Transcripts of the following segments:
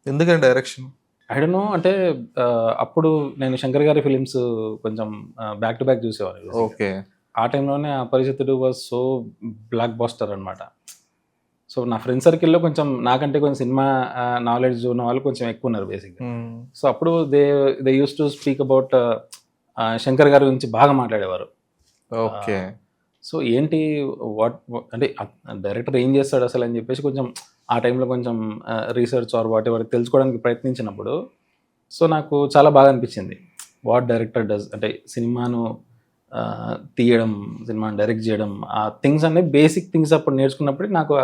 ఎందుకని direction? I don't know అంటే అప్పుడు నేను శంకర్ గారి ఫిలిమ్స్ కొంచెం బ్యాక్ టు బ్యాక్ చూసేవాడిని బేసిక్‌గా. ఓకే. ఆ టైంలోనే 'అపరిచితుడు' వాస్ సో బ్లాక్ బస్టర్ అనమాట. సో, నా ఫ్రెండ్ సర్కిల్‌లో కొంచెం నాకంటే కొంచెం సినిమా నాలెడ్జ్ ఉన్న వాళ్ళు కొంచెం ఎక్కువున్నారు బేసిక్‌గా. హ్మ్. సో, అప్పుడు they used to speak about Shankar గారి గురించి బాగా మాట్లాడేవారు. ఓకే. సో, ఏంటి వాట్ అంటే డైరెక్టర్ ఏం చేస్తాడు అసలు అని చెప్పేసి కొంచెం ఆ టైంలో కొంచెం రీసెర్చ్ ఆర్ వాటెవర్ తెలుసుకోవడానికి ప్రయత్నించినప్పుడు, సో, నాకు చాలా బాగా అనిపించింది. వాట్ డైరెక్టర్ డస్ అంటే సినిమాను తీయడం, సినిమాని డైరెక్ట్ చేయడం, ఆ థింగ్స్ అన్నీ బేసిక్ థింగ్స్ అప్పుడు నేర్చుకున్నప్పటికి నాకు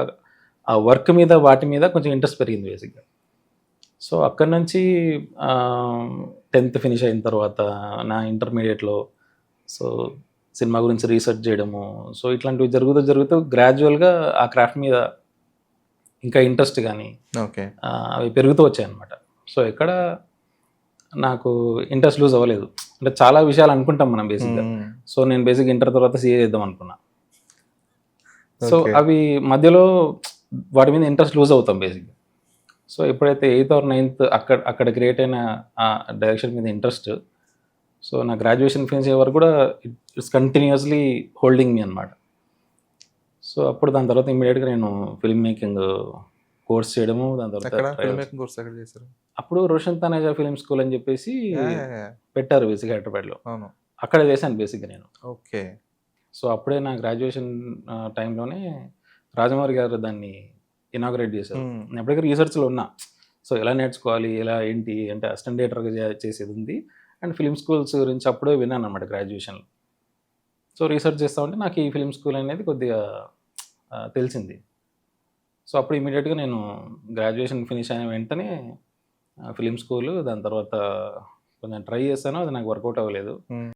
ఆ వర్క్ మీద వాటి మీద కొంచెం ఇంట్రెస్ట్ పెరిగింది బేసిక్‌గా. సో, అక్కడి నుంచి 10థ్ ఫినిష్ అయిన తర్వాత నా ఇంటర్మీడియేట్‌లో సో, సినిమా గురించి రీసెర్చ్ చేయడము. సో, ఇట్లాంటివి జరుగుతూ, జరుగుతూ గ్రాడ్యువల్‌గా ఆ క్రాఫ్ట్ మీద ఇంకా ఇంట్రెస్ట్ గాని ఓకే. అవి పెరుగుతూ వచ్చాయన్నమాట. సో, ఎక్కడ నాకు ఇంట్రెస్ట్ లూజ్ అవ్వలేదు. అంటే చాలా విషయాలు అనుకుంటాం మనం బేసిక్‌గా. హ్మ్. సో, నేను బేసిక్‌గా ఇంటర్ తర్వాత సీఏ చేద్దాం అనుకున్నా. So, okay. అవి మధ్యలో వాటి మీద ఇంట్రెస్ట్ లూజ్ అవుతాం బేసిక్‌గా. సో, ఎప్పుడైతే 8థ్ ఆర్ 9థ్ అక్కడ క్రియేట్ అయిన ఆ డైరెక్షన్ మీద ఇంట్రెస్ట్, సో, నా గ్రాడ్యుయేషన్ ఫినిష్ అయ్యే వరకు కూడా ఇట్స్ కంటిన్యూయస్‌లీ హోల్డింగ్ మీ అనమాట. సో, అప్పుడు దాని తర్వాత ఇమ్మీడియేట్‌గా నేను ఫిల్మ్ మేకింగ్ కోర్స్ చేయడము, దాని తర్వాత ఎక్కడ? Film trials. మేకింగ్ కోర్స్ ఎక్కడ చేశారు? అప్పుడు రోషన్ తనేజా ఫిల్మ్ స్కూల్ అని చెప్పేసి యాహ్! యాహ్! యాహ్! పెట్టారు బేసిక్‌గా హైదరాబాద్‌లో. అవును. అక్కడ చేశాను బేసిక్‌గా నేను. ఓకే. సో, అప్పుడే నా గ్రాడ్యుయేషన్ టైంలోనే రాజమౌళి గారు దాన్ని ఇనాగరేట్ చేశారు. హ్మ్. నేను అప్పటికి రీసెర్చ్‌లో ఉన్నా. సో, ఎలా నేర్చుకోవాలి? ఎలా ఏంటి? అంటే అసిస్టెంట్ డైరెక్టర్‌గా చేసేది ఉంది. అండ్ ఫిల్మ్ స్కూల్స్ గురించి అప్పుడే విన్నానన్నమాట గ్రాడ్యుయేషన్‌లో. సో, రీసెర్చ్ చేస్తా ఉంటే నాకు ఈ ఫిల్మ్ స్కూల్ అనేది కొద్దిగా తెలిసింది. సో, అప్పుడు ఇమ్మీడియేట్‌గా నేను గ్రాడ్యుయేషన్ ఫినిష్ అయిన వెంటనే ఫిల్మ్ స్కూలు దాని తర్వాత కొంచెం ట్రై చేశాను. అది నాకు వర్కౌట్ అవ్వలేదు. హ్మ్.